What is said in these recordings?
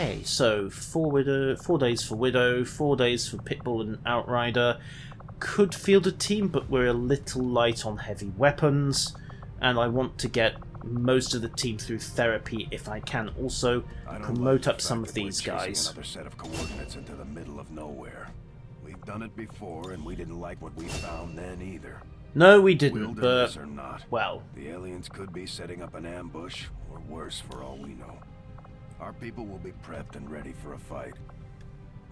Okay, so 4 days for Widow, 4 days for Pitbull and Outrider. Could field a team, but we're a little light on heavy weapons, and I want to get most of the team through therapy if I can. Also, promote up some of these guys. Another set of coordinates into the middle of nowhere. We've done it before, and we didn't like what we found then either. No, we didn't, Wilderness but or not, well, the aliens could be setting up an ambush, or worse, for all we know. Our people will be prepped and ready for a fight.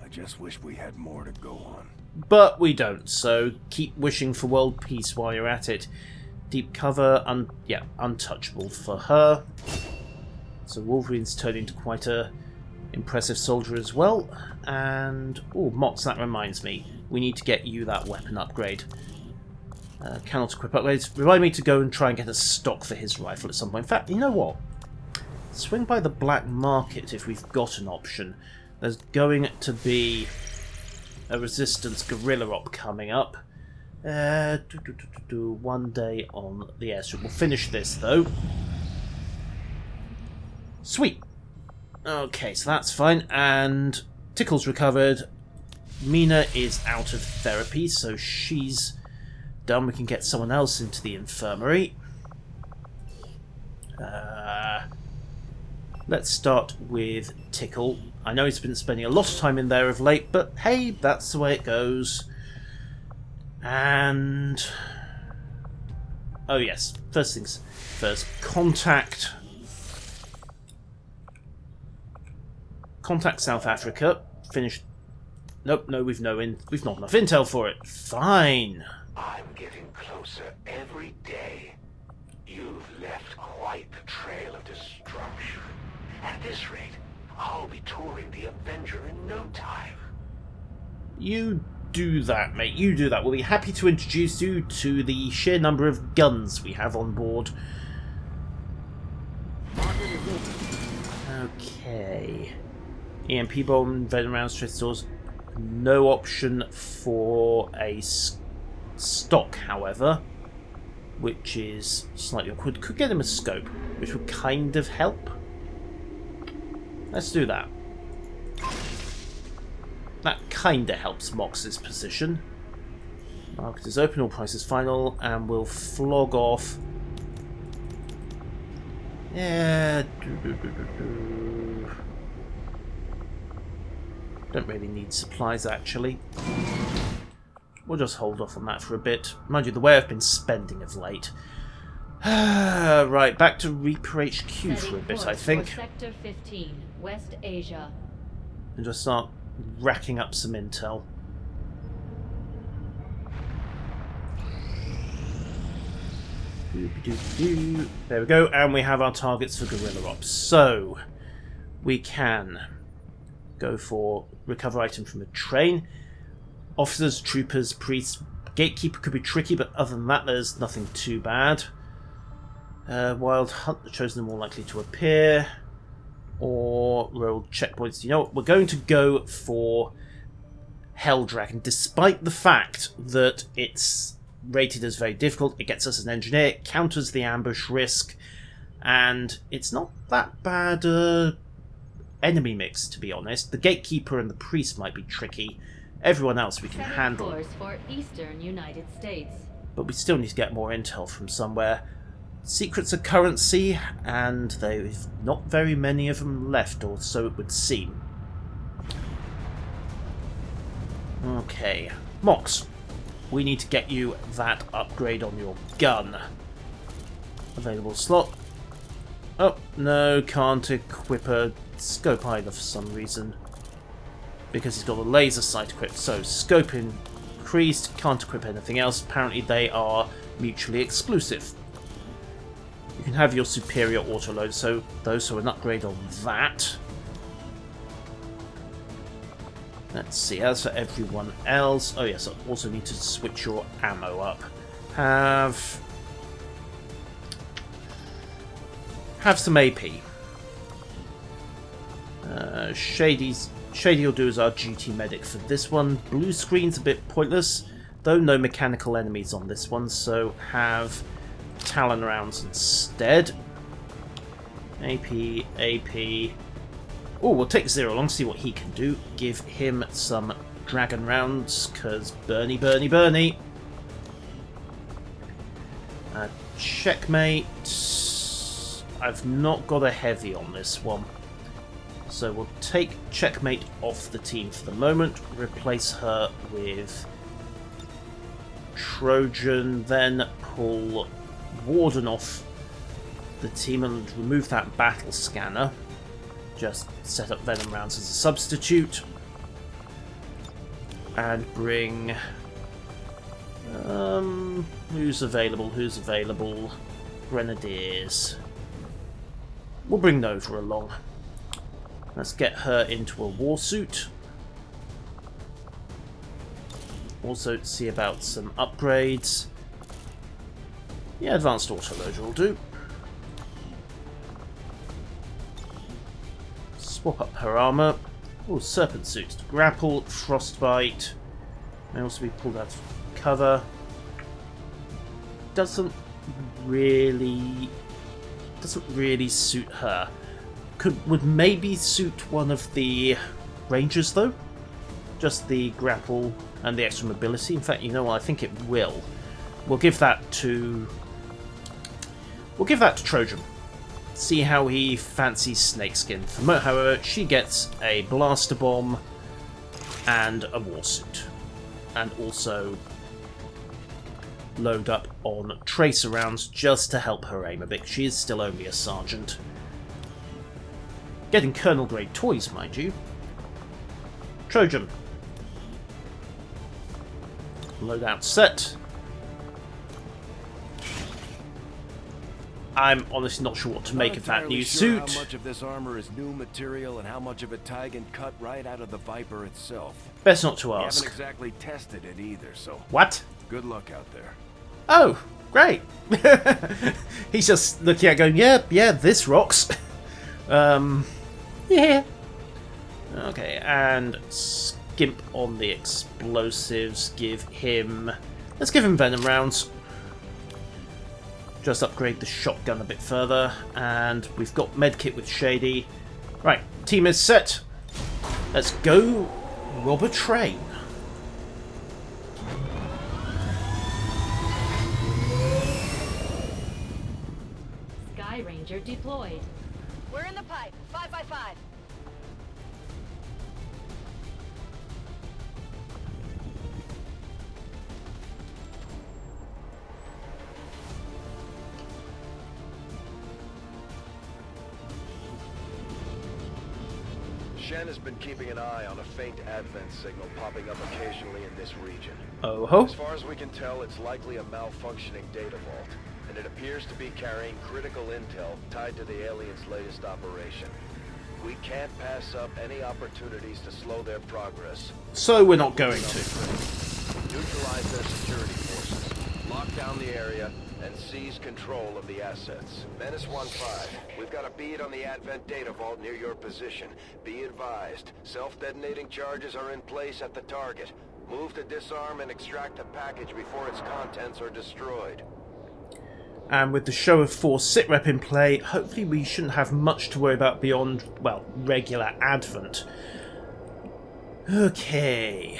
I just wish we had more to go on. but we don't. So keep wishing for world peace while you're at it. Deep cover, untouchable for her. So Wolverine's turned into quite a impressive soldier as well. And oh, Mox, that reminds me, we need to get you that weapon upgrade. Cannot equip upgrades. Remind me to go and try and get a stock for his rifle at some point. In fact, you know what? Swing by the black market if we've got an option. There's going to be a resistance guerrilla op coming up. 1 day on the airstrip. We'll finish this though. Sweet. Okay, so that's fine. And Tickle's recovered. Mina is out of therapy, so she's done. We can get someone else into the infirmary. Let's start with Tickle. I know he's been spending a lot of time in there of late, but hey, that's the way it goes. And oh yes, first things first. Contact South Africa. Finish. Nope, no, we've not enough intel for it. Fine. I'm getting closer every day. You've left quite the trail of destruction. At this rate, I'll be touring the Avenger in no time. You do that, mate. You do that. We'll be happy to introduce you to the sheer number of guns we have on board. Okay. EMP bomb, venom rounds, stress stores. No option for a stock, however, which is slightly awkward. Could get him a scope, which would kind of help. Let's do that. That kinda helps Mox's position. Market is open, all prices final, and we'll flog off. Yeah. Don't really need supplies actually. We'll just hold off on that for a bit. Mind you, the way I've been spending of late. Right, back to Reaper HQ for a bit, I think. Sector 15, West Asia. And just start racking up some intel. There we go, and we have our targets for guerrilla ops. So we can go for recover item from a train. Officers, troopers, priests, gatekeeper could be tricky, but other than that, there's nothing too bad. Wild hunt, the chosen are more likely to appear. Or roll checkpoints. You know what? We're going to go for Hell Dragon, despite the fact that it's rated as very difficult. It gets us an engineer, counters the ambush risk, and it's not that bad enemy mix, to be honest. The gatekeeper and the priest might be tricky. Everyone else we can handle. Course for Eastern United States. But we still need to get more intel from somewhere. Secrets are currency, and there's not very many of them left, or so it would seem. Okay. Mox, we need to get you that upgrade on your gun. Available slot. Oh, no, can't equip a scope either for some reason. Because he's got a laser sight equipped. So, scope increased, can't equip anything else. Apparently they are mutually exclusive. You can have your superior autoload, so those who an upgrade on that. Let's see, as for everyone else... Oh yes, I also need to switch your ammo up. Have some AP. Shady will do as our GT medic for this one. Blue screen's a bit pointless, though no mechanical enemies on this one, so have Talon rounds instead. AP. Oh, we'll take Zero along, see what he can do. Give him some dragon rounds, because Bernie. Checkmate. I've not got a heavy on this one. So we'll take Checkmate off the team for the moment, replace her with Trojan, then pull Warden off the team and remove that battle scanner. Just set up Venom rounds as a substitute. And bring... who's available? Grenadiers. We'll bring Nova along. Let's get her into a war suit. Also see about some upgrades. Yeah, advanced autoloader will do. Swap up her armor. Oh, serpent suit. Grapple, frostbite. May also be pulled out of cover. Doesn't really suit her. Would maybe suit one of the rangers though. Just the grapple and the extra mobility. In fact, you know what? I think it will. We'll give that to Trojan. See how he fancies Snakeskin. For Mo, however, she gets a blaster bomb and a war suit, and also load up on tracer rounds just to help her aim a bit. She is still only a sergeant. Getting colonel grade toys, mind you. Trojan. Loadout set. I'm honestly not sure what to make of that new suit. How much of this armor is new material and how much of it Tigan cut right out of the Viper itself? Best not to We ask. haven't exactly tested it either, so What? good luck out there. Oh, great. He's just looking at it going, yeah, this rocks. Yeah. Okay, and skimp on the explosives. Let's give him venom rounds. Just upgrade the shotgun a bit further, and we've got medkit with Shady. Right, team is set. Let's go rob a train. Sky Ranger deployed. We're in the pipe. 555. Shen has been keeping an eye on a faint advent signal popping up occasionally in this region. Oh ho. As far as we can tell, it's likely a malfunctioning data vault, and it appears to be carrying critical intel tied to the aliens' latest operation. We can't pass up any opportunities to slow their progress. So we're not going to. Neutralize their security forces, lock down the area, and seize control of the assets. Menace 1-5, we've got a bead on the Advent data vault near your position. Be advised, self-detonating charges are in place at the target. Move to disarm and extract the package before its contents are destroyed. And with the show of force sitrep in play, hopefully we shouldn't have much to worry about beyond, well, regular Advent. Okay.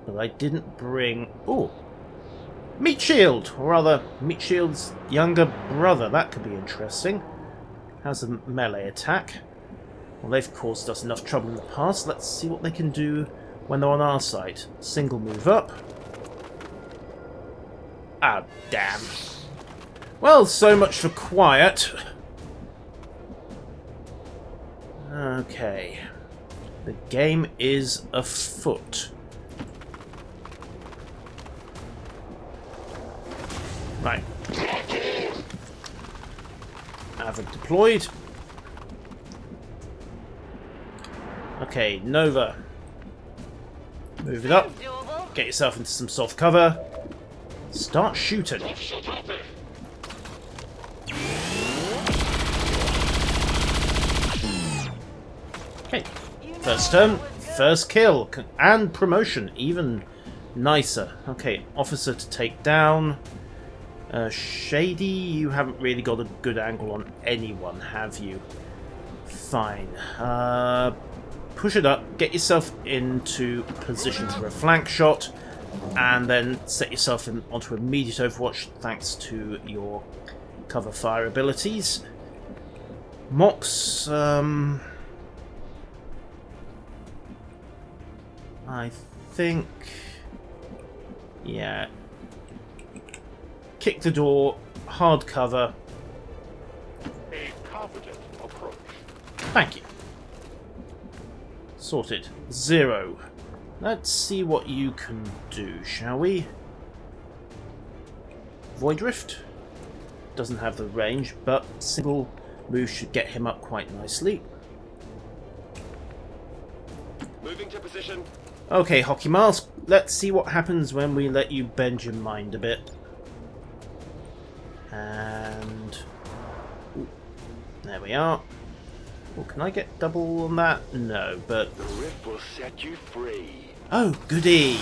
But I didn't bring... Ooh. Meat Shield! Or rather, Meat Shield's younger brother. That could be interesting. How's a melee attack? Well, they've caused us enough trouble in the past. Let's see what they can do when they're on our side. Single move up. Ah, damn. Well, so much for quiet. Okay. The game is afoot. Right. Avid deployed. Okay, Nova. Move it up. Doable. Get yourself into some soft cover. Start shooting. Okay. First turn, first kill, and promotion, even nicer. Okay, officer to take down. Shady, you haven't really got a good angle on anyone, have you? Fine. Push it up, get yourself into position for a flank shot, and then set yourself onto immediate overwatch thanks to your cover fire abilities. Mox, I think... yeah. Kick the door, hard cover. A competent approach. Thank you. Sorted. 0. Let's see what you can do, shall we? Void Rift doesn't have the range, but single move should get him up quite nicely. Moving to position. Okay, Hockey Miles, let's see what happens when we let you bend your mind a bit. And... ooh, there we are. Well, can I get double on that? No, but... The rift will set you free. oh, goody!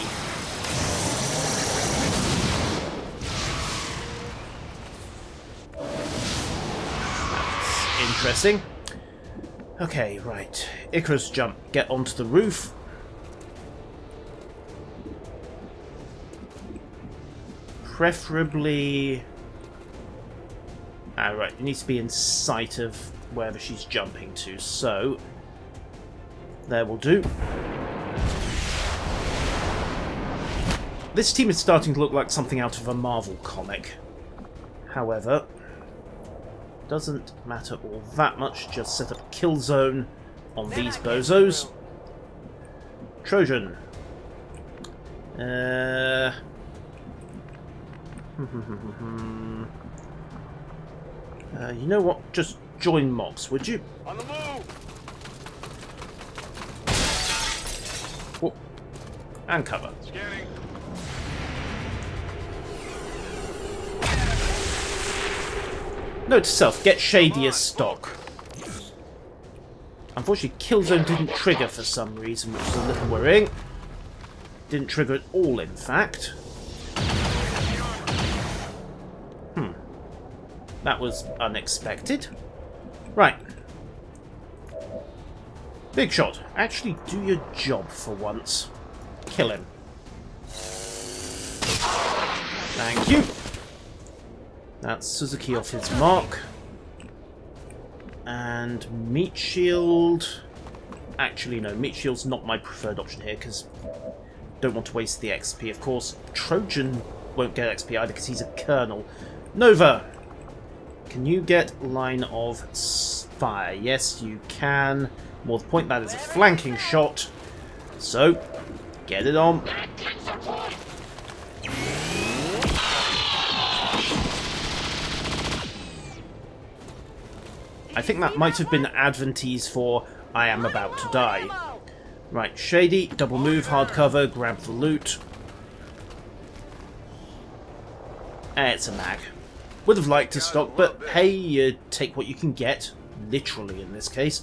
That's interesting. Okay, right. Icarus jump. Get onto the roof. Preferably... ah, right. It needs to be in sight of wherever she's jumping to, so... there will do. This team is starting to look like something out of a Marvel comic. However, doesn't matter all that much, just set up a kill zone on these bozos. Trojan. You know what? Just join Mox, would you? On the move! Oh. And cover. Scanning. Note to self, get Shady as stock. Unfortunately, Killzone didn't trigger for some reason, which was a little worrying. Didn't trigger at all, in fact. That was unexpected. Right. Big shot. Actually do your job for once. Kill him. Thank you. That's Suzuki off his mark. And Meat Shield... actually no, Meat Shield's not my preferred option here because don't want to waste the XP, of course. Trojan won't get XP either because he's a Colonel. Nova! Can you get line of fire? Yes, you can. More the point, that is a flanking shot. So, get it on. I think that might have been Adventese for I am about to die. Right, Shady, double move, hard cover, grab the loot. It's a mag. Would have liked to stock, but hey, you take what you can get. Literally in this case.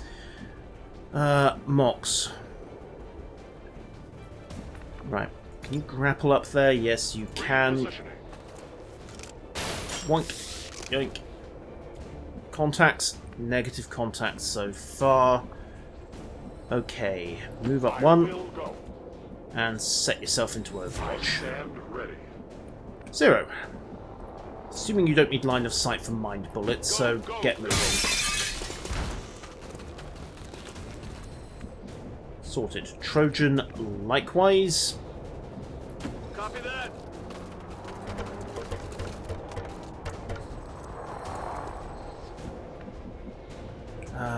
Mox. Right, can you grapple up there? Yes, you can. Woink. Yoink. Contacts. Negative contacts so far. Okay, move up one. And set yourself into Overwatch. 0. Assuming you don't need line of sight for mind bullets, so get moving. Sorted. Trojan likewise. Copy that.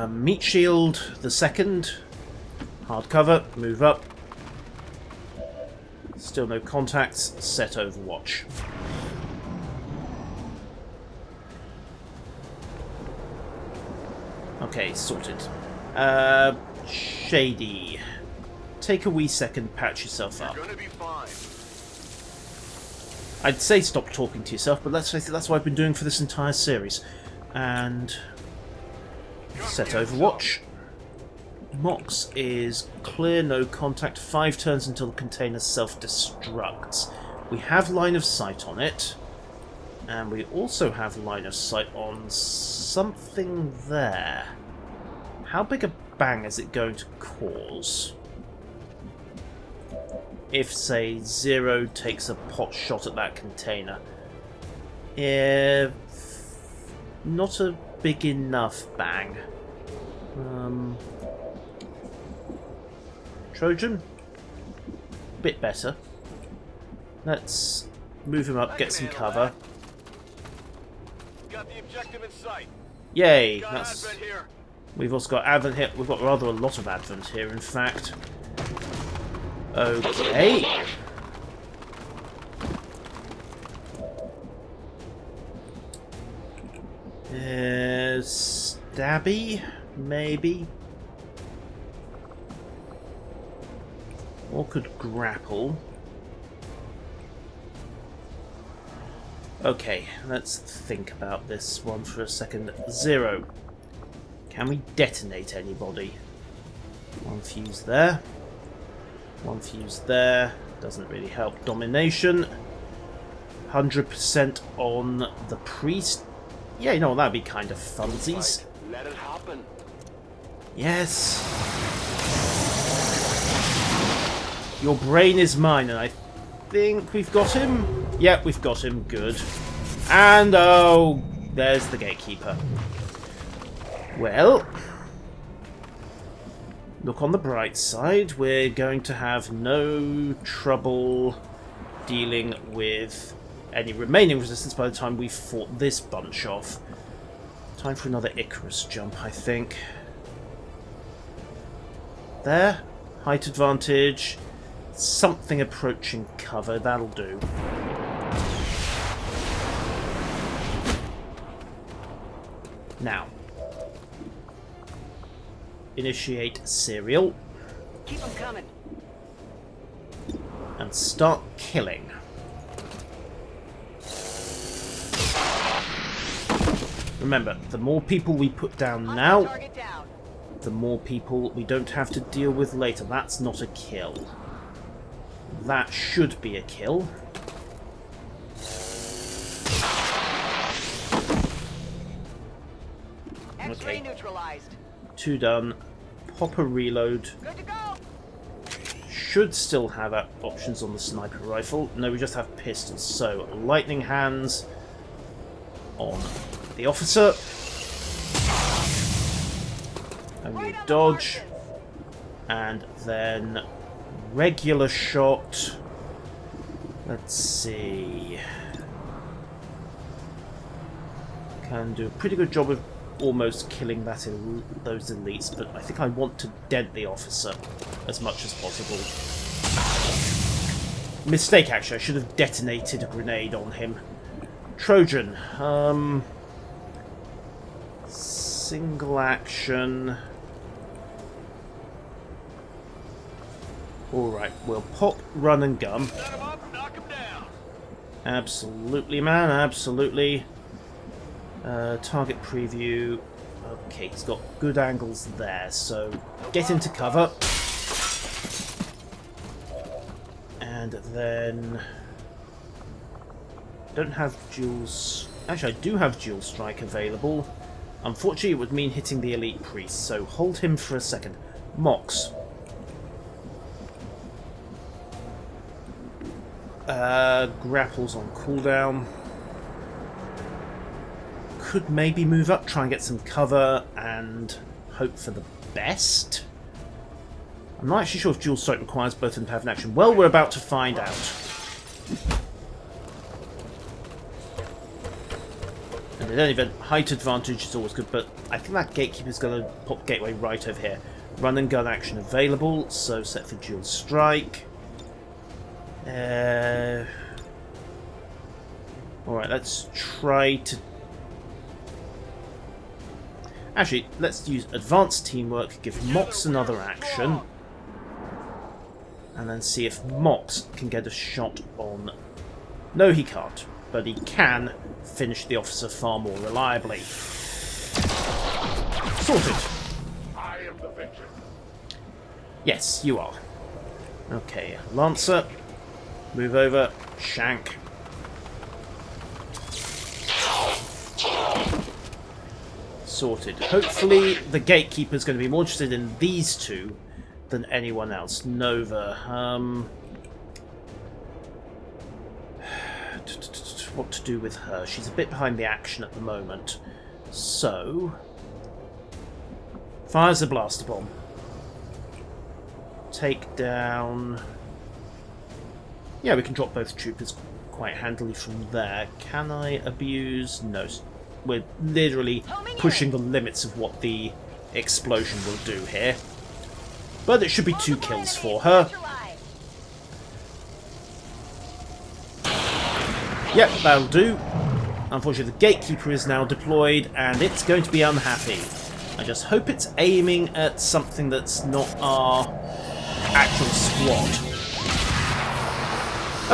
Meat Shield, the second. Hard cover, move up. Still no contacts, set Overwatch. Okay, sorted. Shady. Take a wee second, patch yourself up. You're gonna be fine. I'd say stop talking to yourself, but let's face it, that's what I've been doing for this entire series. And... set Overwatch. Mox is clear, no contact, 5 turns until the container self-destructs. We have line of sight on it, and we also have line of sight on something there. how big a bang is it going to cause? If, say, Zero takes a pot shot at that container. Not a big enough bang. Trojan? Bit better. Let's move him up, get some cover. Got the objective in sight. Yay! Got That's. Advent here. We've also got Advent here. We've got rather a lot of Advent here, in fact. Okay. Stabby? Maybe? Or could grapple. Okay, let's think about this one for a second. Zero. Can we detonate anybody? One fuse there. One fuse there. Doesn't really help. Domination. 100% on the priest. Yeah, you know what, that'd be kind of funsies. Let it happen. Yes. Your brain is mine, and I think we've got him. Yep, we've got him. Good. And oh, there's the gatekeeper. Well, look on the bright side. We're going to have no trouble dealing with any remaining resistance by the time we've fought this bunch off. Time for another Icarus jump, I think. There. Height advantage. Something approaching cover. That'll do. Now. Initiate serial. Keep them coming. And start killing. Remember, the more people we put down now, Target down. the more people we don't have to deal with later. That's not a kill. That should be a kill. X-ray Okay. neutralized. 2 done. Pop a reload. Good to go. Should still have options on the sniper rifle. No, we just have pistols. So, lightning hands on the officer. And we Right on the dodge. marches. And then regular shot. Let's see. Can do a pretty good job of almost killing that those elites, but I think I want to dent the officer as much as possible. Mistake, actually. I should have detonated a grenade on him. Trojan. Single action. Alright, we'll pop, run and gun. Set him up, knock him down. Absolutely, man, absolutely. Target preview. Okay, he's got good angles there, so get into cover. And then... don't have duals... actually, I do have dual strike available. Unfortunately, it would mean hitting the elite priest, so hold him for a second. Mox. Grapples on cooldown. Could maybe move up, try and get some cover, and hope for the best. I'm not actually sure if dual strike requires both of them to have an action. Well, we're about to find out. And in any event, height advantage is always good, but I think that gatekeeper's going to pop gateway right over here. Run and gun action available, so set for dual strike. Alright, let's try to... actually, let's use advanced teamwork, give Mox another action, and then see if Mox can get a shot on... no, he can't, but he can finish the officer far more reliably. Sorted. I am the victim. Yes, you are. Okay, Lancer, move over, shank. sorted. Hopefully the Gatekeeper's going to be more interested in these two than anyone else. Nova. What to do with her? She's a bit behind the action at the moment. So... fires a blaster bomb. Take down... yeah, we can drop both troopers quite handily from there. Can I abuse? No. We're literally pushing the limits of what the explosion will do here. But it should be 2 kills for her. Yep, that'll do. Unfortunately, the Gatekeeper is now deployed, and it's going to be unhappy. I just hope it's aiming at something that's not our actual squad.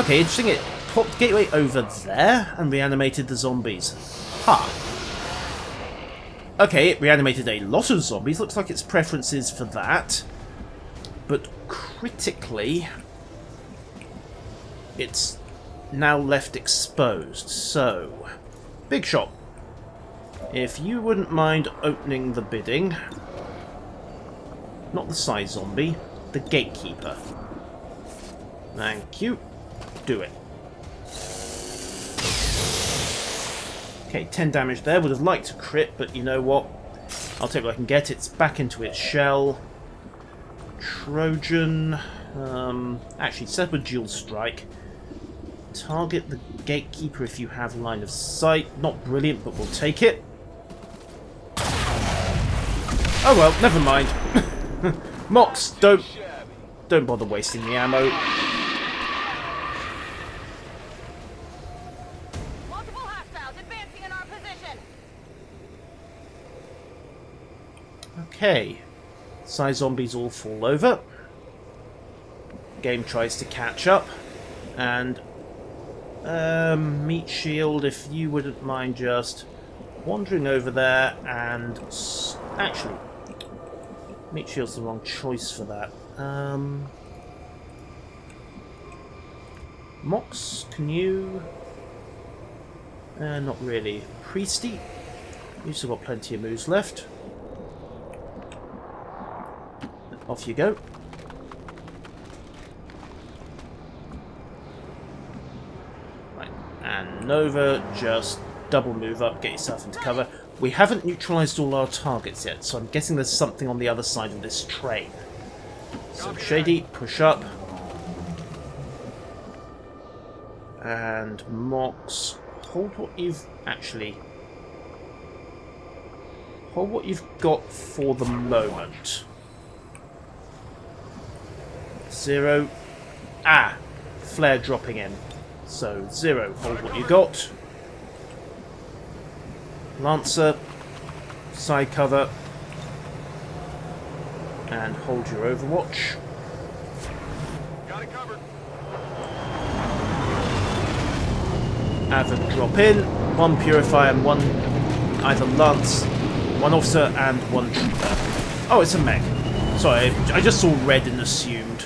Okay, interesting. It popped Gateway over there and reanimated the zombies. Ha! Okay, it reanimated a lot of zombies. Looks like its preference is for that. But critically, it's now left exposed. So, Big Shot, if you wouldn't mind opening the bidding. Not the side zombie, the Gatekeeper. Thank you. Do it. Okay, 10 damage there. Would have liked to crit, but you know what? I'll take what I can get. It's back into its shell. Trojan. Actually, set up a dual strike. Target the Gatekeeper if you have line of sight. Not brilliant, but we'll take it. Oh well, never mind. Mox, don't bother wasting the ammo. Multiple hostiles advancing in our position. Okay. Side zombies all fall over. Game tries to catch up. And Meat Shield, if you wouldn't mind just wandering over there and... actually, Meat Shield's the wrong choice for that. Mox, can you... not really. Priesty, you've still got plenty of moves left. Off you go. Right, and Nova, just double move up, get yourself into cover. We haven't neutralised all our targets yet, so I'm guessing there's something on the other side of this train. So Shady, push up. And Mox, hold what you've... actually... hold what you've got for the moment. 0. Ah! Flare dropping in. So 0, hold what you got. Lancer, side cover, and hold your Overwatch. Got it covered. Avid drop in, 1 Purifier and 1 either Lance, 1 Officer and 1 Trooper. Oh, it's a mech. Sorry, I just saw red and assumed.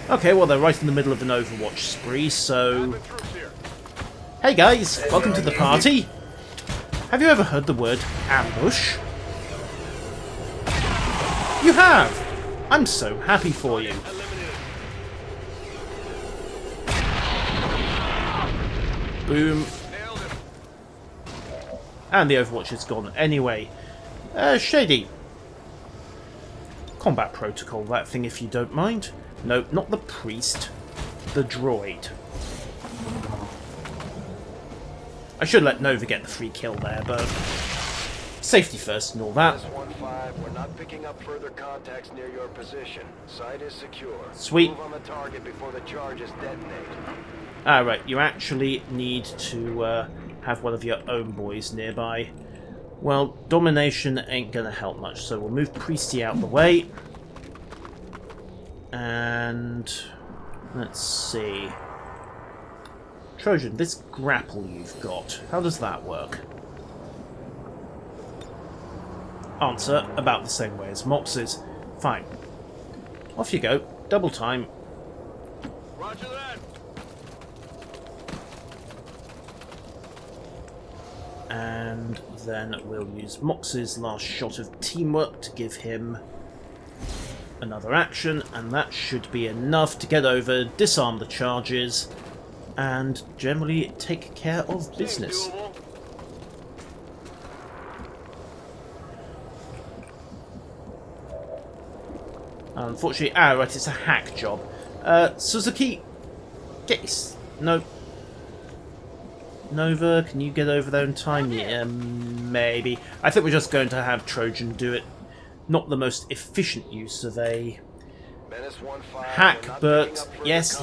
Okay, well they're right in the middle of an Overwatch spree, so... Hey guys, welcome to the party! Have you ever heard the word ambush? You have! I'm so happy for you. Boom. And the Overwatch is gone anyway. Shady. Combat protocol, that thing, if you don't mind. No, not the priest. The droid. I should let Nova get the free kill there, but safety first and all that. S15, we're not picking up further contacts near your position. Site is secure. Sweet. Move on the target before the charges detonate. Right, you actually need to have one of your own boys nearby. Well, domination ain't gonna help much, so we'll move Priesty out of the way. And let's see. Trojan, this grapple you've got, how does that work? Answer, about the same way as Mox's. Fine. Off you go. Double time. Roger that. And then we'll use Mox's last shot of teamwork to give him another action, and that should be enough to get over, disarm the charges, and generally take care of business. Unfortunately, right, it's a hack job. Suzuki, no. Nova, can you get over there in time? Yeah, maybe. I think we're just going to have Trojan do it. Not the most efficient use of a hack, but yes.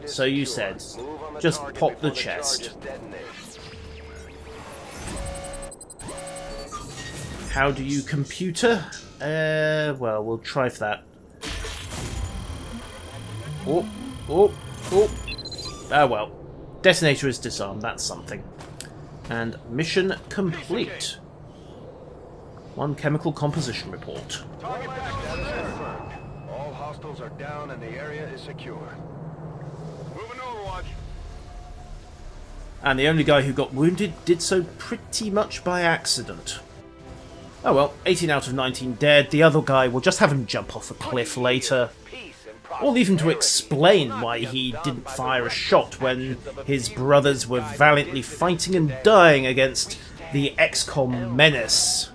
So you said. Just pop the chest. How do you computer? Well, we'll try for that. Oh, well. Detonator is disarmed, that's something. And mission complete. 1 chemical composition report. Target confirmed. All hostiles are down and the area is secure. Moving overwatch. And the only guy who got wounded did so pretty much by accident. Oh well, 18 out of 19 dead. The other guy, will just have him jump off a cliff later. Or leave him to explain why he didn't fire a shot when his brothers were valiantly fighting and dying against the XCOM menace.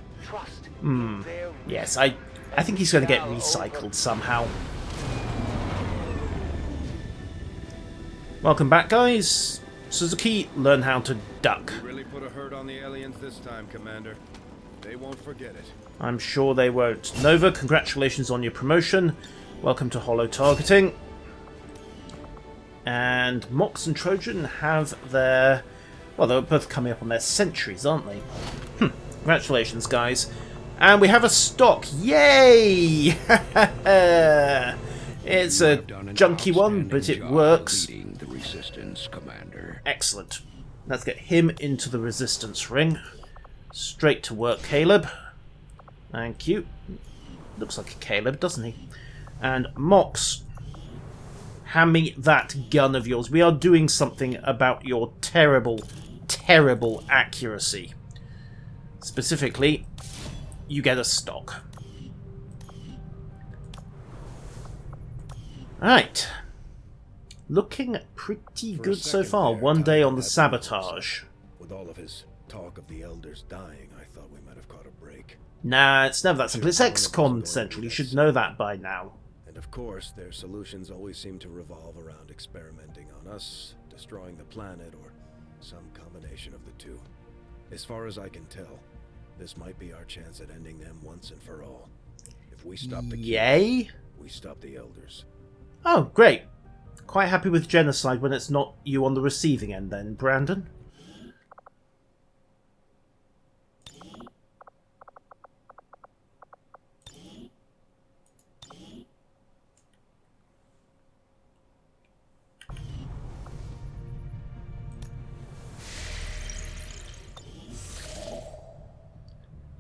Yes, I think he's going to get recycled somehow. Welcome back, guys. Suzuki, learn how to duck. We really put a hurt on the aliens this time, Commander. They won't forget it. I'm sure they won't. Nova, congratulations on your promotion. Welcome to Holo Targeting. And Mox and Trojan have their... Well, they're both coming up on their centuries, aren't they? Congratulations, guys. And we have a stock. Yay! It's a junky one, but it works. The Resistance, Commander. Excellent. Let's get him into the Resistance ring. Straight to work, Caleb. Thank you. Looks like a Caleb, doesn't he? And Mox, hand me that gun of yours. We are doing something about your terrible, terrible accuracy. Specifically, you get a stock. Right. Looking pretty good so far. One day on the sabotage. With all of his talk of the elders dying, I thought we might have caught a break. Nah, it's never that simple. It's XCOM Central. You should know that by now. And of course, their solutions always seem to revolve around experimenting on us, destroying the planet, or some combination of the two. As far as I can tell, this might be our chance at ending them once and for all. If we stop the Yay? we stop the elders. Oh, great. Quite happy with genocide when it's not you on the receiving end then, Brandon.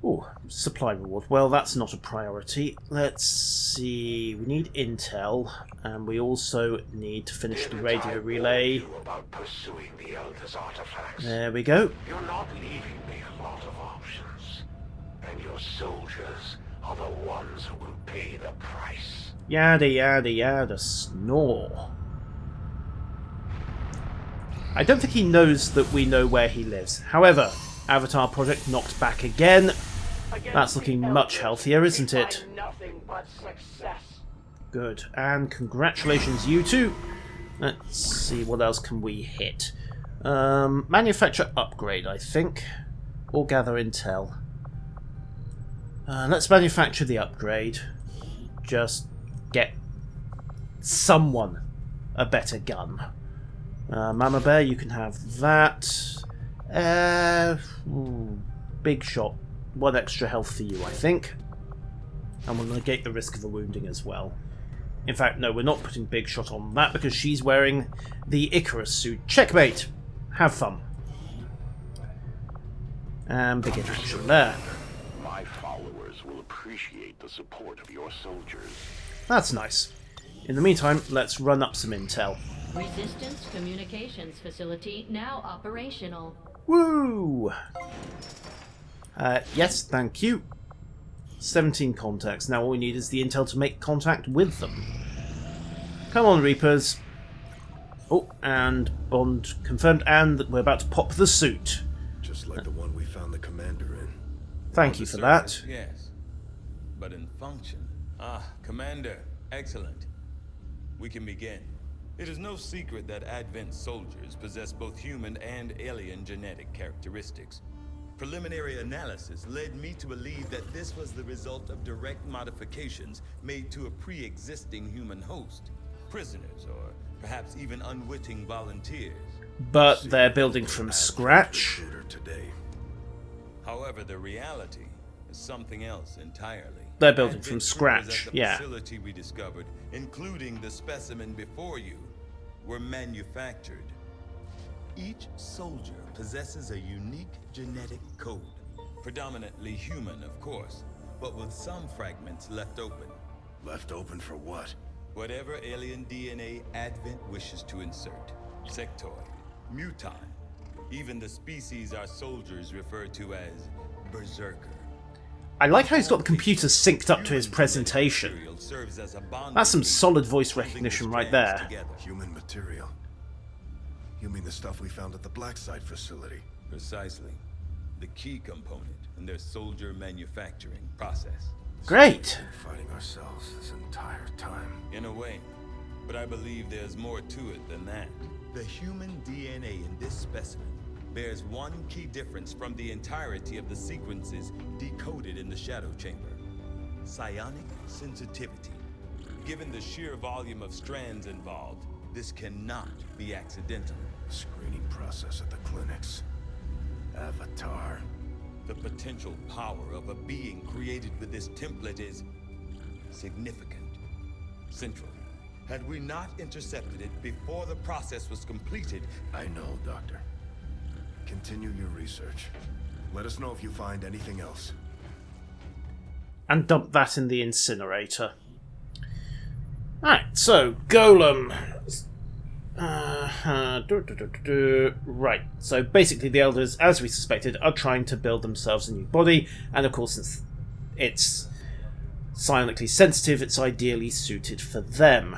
Ooh, supply reward. Well, that's not a priority. Let's see. We need intel, and we also need to finish the radio relay. About pursuing the elders' artifacts. There we go. You're not leaving me a lot of options. And your soldiers are the ones who will pay the price. Yada yada yada snore. I don't think he knows that we know where he lives. However, Avatar Project knocked back again. That's looking much healthier, isn't it? Nothing but success. Good. And congratulations, you two. Let's see, what else can we hit? Manufacture upgrade, I think. Or gather intel. Let's manufacture the upgrade. Just get someone a better gun. Mama Bear, you can have that. Big shot. 1 extra health for you, I think. And we'll negate the risk of a wounding as well. In fact, no, we're not putting Big Shot on that because she's wearing the Icarus suit. Checkmate! Have fun. And begin action there. My followers will appreciate the support of your soldiers. That's nice. In the meantime, let's run up some intel. Resistance communications facility now operational. Woo! Yes, thank you. 17 contacts. Now all we need is the intel to make contact with them. Come on, Reapers. Oh, and bond confirmed, and we're about to pop the suit. Just like the one we found the commander in. Thank you for that. Surface, yes. But in function. Ah, Commander. Excellent. We can begin. It is no secret that Advent soldiers possess both human and alien genetic characteristics. Preliminary analysis led me to believe that this was the result of direct modifications made to a pre-existing human host. Prisoners, or perhaps even unwitting volunteers. But they're building from scratch. Today. However, the reality is something else entirely. They're building from Advent scratch, troopers at the yeah. facility we discovered, including the specimen before you, were manufactured. Each soldier possesses a unique genetic code, predominantly human, of course, but with some fragments left open. Left open for what? Whatever alien DNA Advent wishes to insert. Sectoid, mutant, even the species our soldiers refer to as Berserker. I like how he's got the computer synced up to his presentation. That's some solid voice recognition right there. Human material. You mean the stuff we found at the Black Site facility? Precisely. The key component in their soldier manufacturing process. Great! Fighting ourselves this entire time. In a way. But I believe there's more to it than that. The human DNA in this specimen bears one key difference from the entirety of the sequences decoded in the Shadow Chamber. Psionic sensitivity. Given the sheer volume of strands involved, this cannot be accidental. Screening process at the clinics. Avatar. The potential power of a being created with this template is significant, central. Had we not intercepted it before the process was completed... I know, Doctor. Continue your research. Let us know if you find anything else. And dump that in the incinerator. Alright, so, Golem. Right, so basically the Elders, as we suspected, are trying to build themselves a new body, and of course since it's psionically sensitive, it's ideally suited for them.